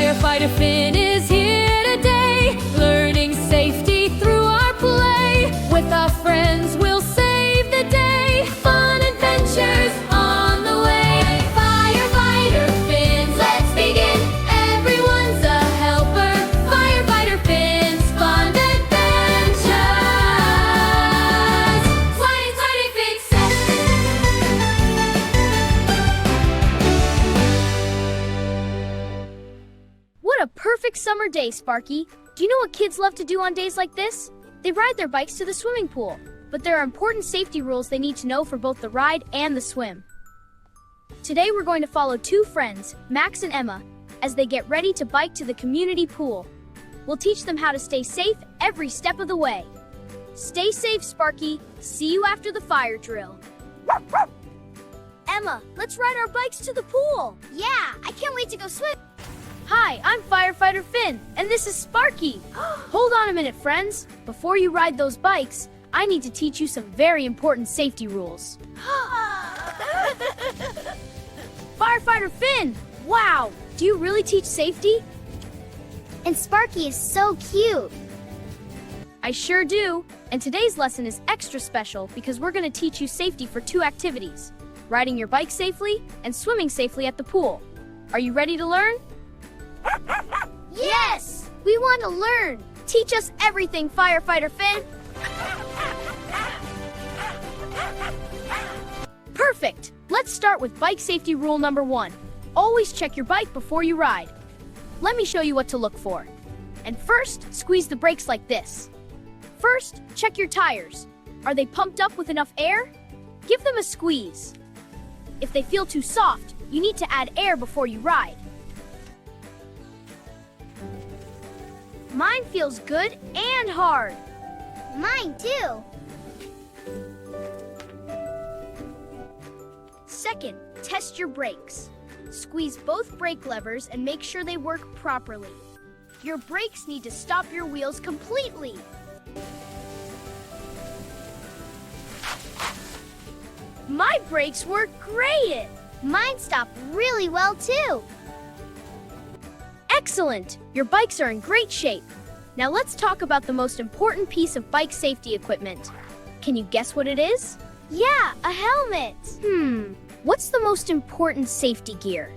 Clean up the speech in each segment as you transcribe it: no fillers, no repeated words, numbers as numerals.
Firefighter Finn is here today, learning safety through our play. With our friends, we'll save the day. Fun adventures on the way. Firefighter Finn, let's begin. Everyone's a helper. Firefighter Finn's fun adventures. Sliding, sliding, fix it. What a perfect summer day, Sparky. Do you know what kids love to do on days like this? They ride their bikes to the swimming pool, but there are important safety rules they need to know for both the ride and the swim. Today we're going to follow two friends, Max and Emma, as they get ready to bike to the community pool. We'll teach them how to stay safe every step of the way. Stay safe, Sparky. See you after the fire drill. Emma, let's ride our bikes to the pool. Yeah, I can't wait to go swim. Hi, I'm Firefighter Finn, and this is Sparky. Hold on a minute, friends. Before you ride those bikes, I need to teach you some very important safety rules. Firefighter Finn! Wow! Do you really teach safety? And Sparky is so cute. I sure do. And today's lesson is extra special because we're going to teach you safety for two activities: riding your bike safely and swimming safely at the pool. Are you ready to learn? Yes! We want to learn. Teach us everything, Firefighter Finn. Perfect! Let's start with bike safety rule number 1. Always check your bike before you ride. Let me show you what to look for. And first, squeeze the brakes like this. First, check your tires. Are they pumped up with enough air? Give them a squeeze. If they feel too soft, you need to add air before you ride. Mine feels good and hard. Mine too. Second, test your brakes. Squeeze both brake levers and make sure they work properly. Your brakes need to stop your wheels completely. My brakes work great! Mine stopped really well too. Excellent! Your bikes are in great shape. Now let's talk about the most important piece of bike safety equipment. Can you guess what it is? Yeah, a helmet. What's the most important safety gear?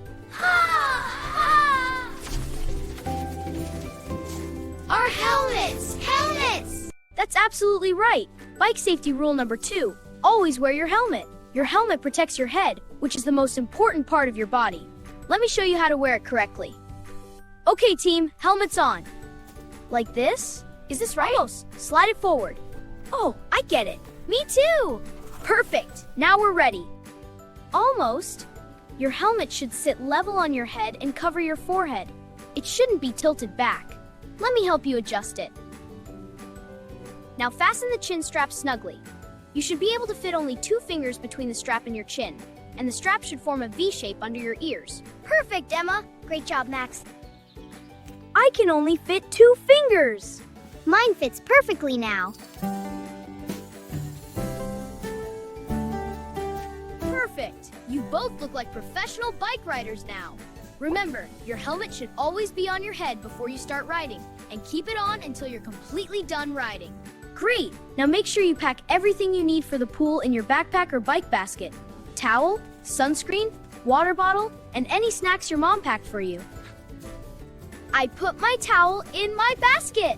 Our helmets! Helmets! That's absolutely right. Bike safety rule number 2, always wear your helmet. Your helmet protects your head, which is the most important part of your body. Let me show you how to wear it correctly. Okay, team, helmets on. Like this? Is this right? Almost. Slide it forward. Oh, I get it. Me too. Perfect. Now we're ready. Almost. Your helmet should sit level on your head and cover your forehead. It shouldn't be tilted back. Let me help you adjust it. Now fasten the chin strap snugly. You should be able to fit only 2 fingers between the strap and your chin, and the strap should form a V shape under your ears. Perfect, Emma. Great job, Max. I can only fit 2 fingers. Mine fits perfectly now. Perfect. You both look like professional bike riders now. Remember, your helmet should always be on your head before you start riding, and keep it on until you're completely done riding. Great! Now make sure you pack everything you need for the pool in your backpack or bike basket. Towel, sunscreen, water bottle, and any snacks your mom packed for you. I put my towel in my basket.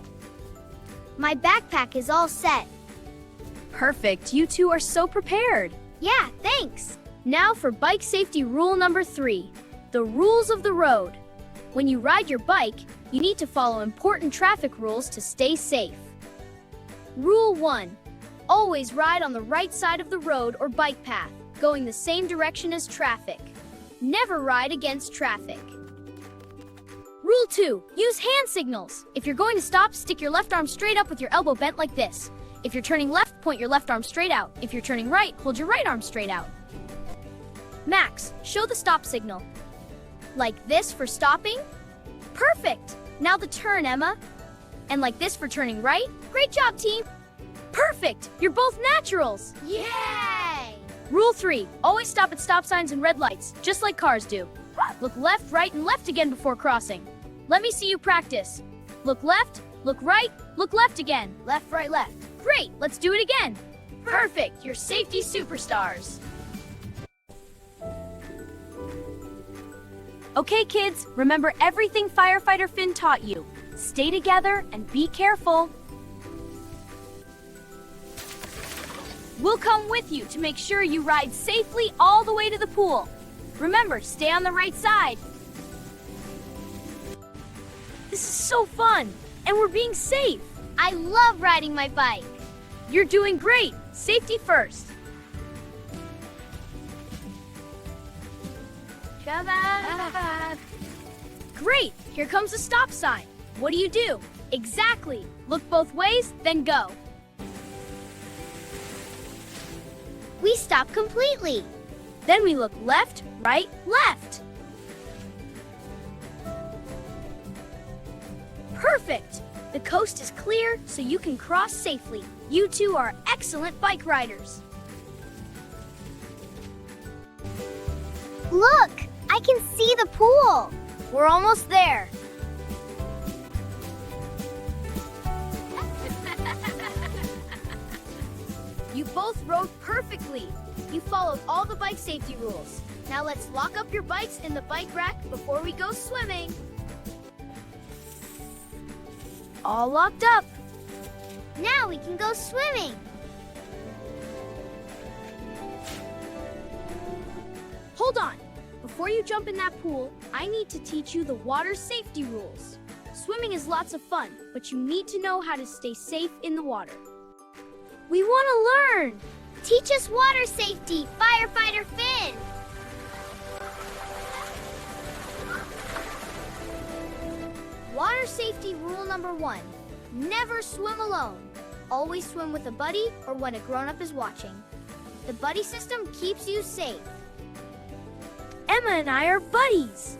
My backpack is all set. Perfect. You two are so prepared. Yeah, thanks. Now for bike safety rule number 3, the rules of the road. When you ride your bike, you need to follow important traffic rules to stay safe. Rule 1, always ride on the right side of the road or bike path, going the same direction as traffic. Never ride against traffic. Rule 2, use hand signals. If you're going to stop, stick your left arm straight up with your elbow bent like this. If you're turning left, point your left arm straight out. If you're turning right, hold your right arm straight out. Max, show the stop signal. Like this for stopping? Perfect! Now the turn, Emma. And like this for turning right? Great job, team! Perfect! You're both naturals! Yay! Rule 3, always stop at stop signs and red lights, just like cars do. Look left, right, and left again before crossing. Let me see you practice. Look left, look right, look left again. Left, right, left. Great, let's do it again. Perfect, you're safety superstars. Okay, kids, remember everything Firefighter Finn taught you. Stay together and be careful. We'll come with you to make sure you ride safely all the way to the pool. Remember, stay on the right side. This is so fun, and we're being safe. I love riding my bike. You're doing great. Safety first. Great! Here comes the stop sign. What do you do? Exactly. Look both ways, then go. We stop completely. Then we look left, right, left. Perfect! The coast is clear, so you can cross safely. You two are excellent bike riders. Look, I can see the pool. We're almost there. You both rode perfectly. You followed all the bike safety rules. Now let's lock up your bikes in the bike rack before we go swimming. All locked up. Now we can go swimming. Hold on. Before you jump in that pool, I need to teach you the water safety rules. Swimming is lots of fun, but you need to know how to stay safe in the water. We want to learn. Teach us water safety, Firefighter Finn. Water safety rule number 1. Never swim alone. Always swim with a buddy or when a grown-up is watching. The buddy system keeps you safe. Emma and I are buddies.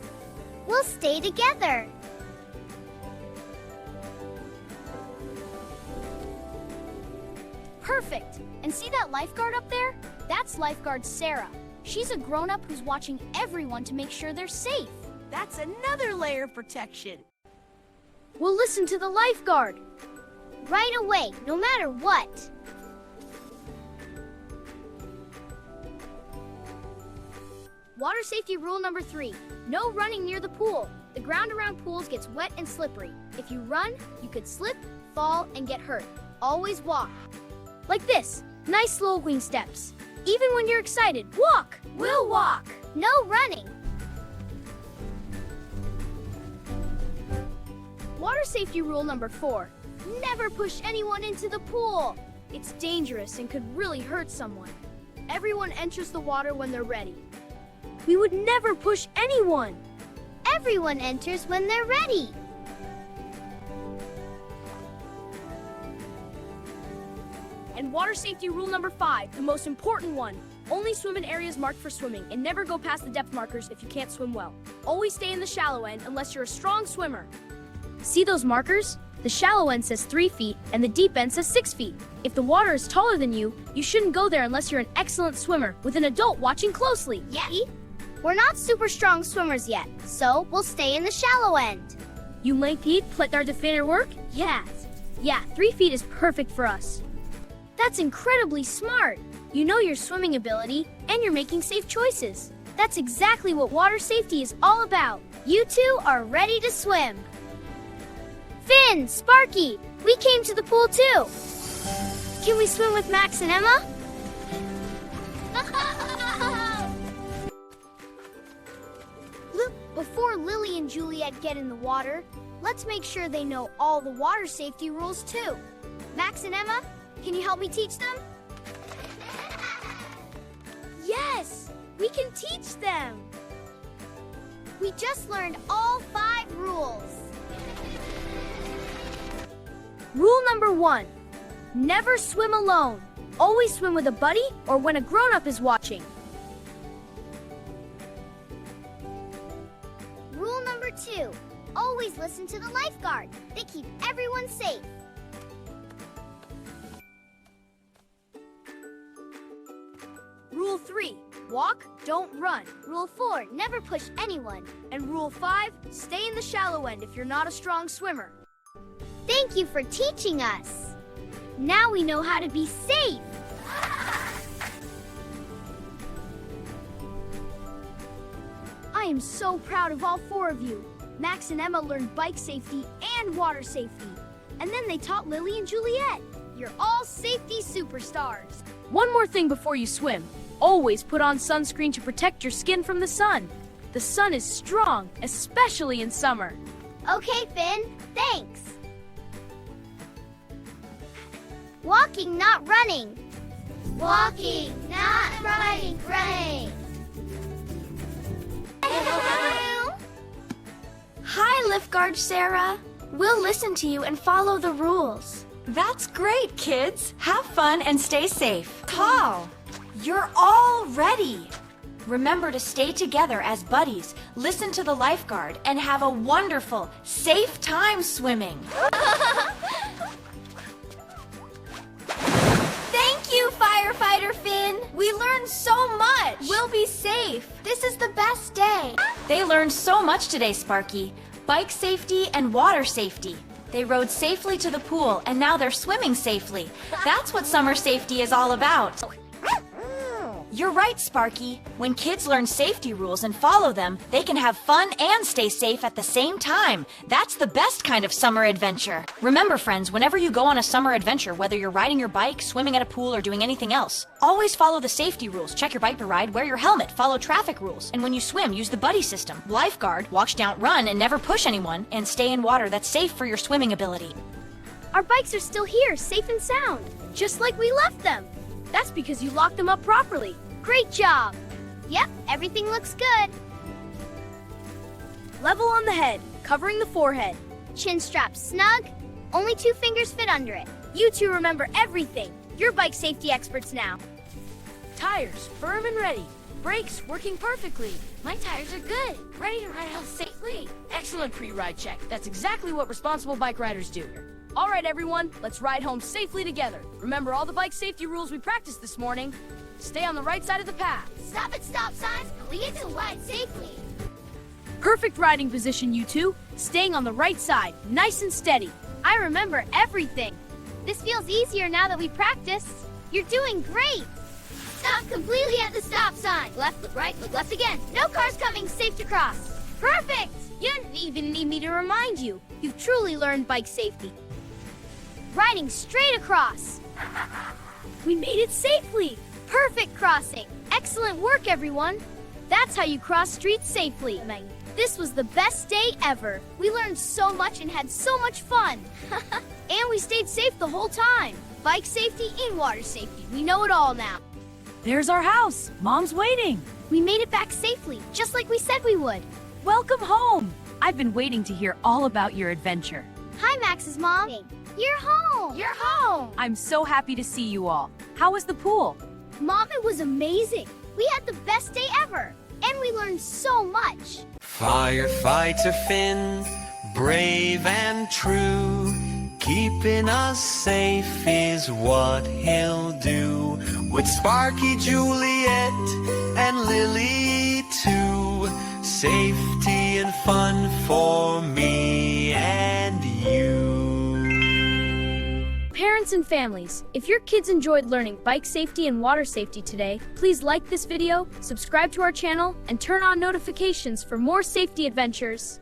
We'll stay together. Perfect. And see that lifeguard up there? That's lifeguard Sarah. She's a grown-up who's watching everyone to make sure they're safe. That's another layer of protection. We'll listen to the lifeguard. Right away, no matter what. Water safety rule number 3. No running near the pool. The ground around pools gets wet and slippery. If you run, you could slip, fall, and get hurt. Always walk. Like this. Nice slow wing steps. Even when you're excited, walk. We'll walk. No running. Water safety rule number 4. Never push anyone into the pool. It's dangerous and could really hurt someone. Everyone enters the water when they're ready. We would never push anyone. Everyone enters when they're ready. And water safety rule number 5, the most important one. Only swim in areas marked for swimming and never go past the depth markers if you can't swim well. Always stay in the shallow end unless you're a strong swimmer. See those markers? The shallow end says 3 feet and the deep end says 6 feet. If the water is taller than you, you shouldn't go there unless you're an excellent swimmer with an adult watching closely. Yeah? We're not super strong swimmers yet, so we'll stay in the shallow end. You length-feet let our defender work? Yes. Yeah, 3 feet is perfect for us. That's incredibly smart. You know your swimming ability, and you're making safe choices. That's exactly what water safety is all about. You two are ready to swim. Finn, Sparky, we came to the pool too. Can we swim with Max and Emma? Look, before Lily and Juliet get in the water, let's make sure they know all the water safety rules too. Max and Emma, can you help me teach them? Yes, we can teach them. We just learned all 5 rules. Rule number 1, never swim alone. Always swim with a buddy or when a grown-up is watching. Rule number 2, always listen to the lifeguard. They keep everyone safe. Rule 3, walk, don't run. Rule 4, never push anyone. And Rule 5, stay in the shallow end if you're not a strong swimmer. Thank you for teaching us. Now we know how to be safe. I am so proud of all 4 of you. Max and Emma learned bike safety and water safety. And then they taught Lily and Juliet. You're all safety superstars. One more thing before you swim. Always put on sunscreen to protect your skin from the sun. The sun is strong, especially in summer. Okay, Finn, thanks. Walking, not running. Walking, not running, running. Hi, lifeguard Sarah. We'll listen to you and follow the rules. That's great, kids. Have fun and stay safe. Tall, you're all ready. Remember to stay together as buddies, listen to the lifeguard, and have a wonderful, safe time swimming. Thank you, Firefighter Finn. We learned so much. We'll be safe. This is the best day. They learned so much today, Sparky. Bike safety and water safety. They rode safely to the pool, and now they're swimming safely. That's what summer safety is all about. You're right, Sparky. When kids learn safety rules and follow them, they can have fun and stay safe at the same time. That's the best kind of summer adventure. Remember, friends, whenever you go on a summer adventure, whether you're riding your bike, swimming at a pool, or doing anything else, always follow the safety rules. Check your bike to ride, wear your helmet, follow traffic rules. And when you swim, use the buddy system. Lifeguard, watch, don't run, and never push anyone, and stay in water that's safe for your swimming ability. Our bikes are still here, safe and sound, just like we left them. That's because you locked them up properly. Great job! Yep, everything looks good. Level on the head, covering the forehead. Chin strap snug. Only 2 fingers fit under it. You two remember everything. You're bike safety experts now. Tires firm and ready. Brakes working perfectly. My tires are good. Ready to ride home safely. Excellent pre-ride check. That's exactly what responsible bike riders do. All right, everyone, let's ride home safely together. Remember all the bike safety rules we practiced this morning. Stay on the right side of the path. Stop at stop signs. We get to ride safely. Perfect riding position, you two. Staying on the right side, nice and steady. I remember everything. This feels easier now that we practiced. You're doing great. Stop completely at the stop sign. Left, look right, look left again. No cars coming, safe to cross. Perfect! You didn't even need me to remind you. You've truly learned bike safety. Riding straight across. We made it safely. Perfect crossing. Excellent work, everyone. That's how you cross streets safely. This was the best day ever. We learned so much and had so much fun. And we stayed safe the whole time. Bike safety and water safety. We know it all now. There's our house. Mom's waiting. We made it back safely, just like we said we would. Welcome home. I've been waiting to hear all about your adventure. Hi, Max's mom. You're home. You're home. I'm so happy to see you all. How was the pool? Mom, it was amazing. We had the best day ever. And we learned so much. Firefighter Finn, brave and true, keeping us safe is what he'll do. With Sparky, Juliet, and Lily too, safety and fun for me and you. Parents and families, if your kids enjoyed learning bike safety and water safety today, please like this video, subscribe to our channel, and turn on notifications for more safety adventures.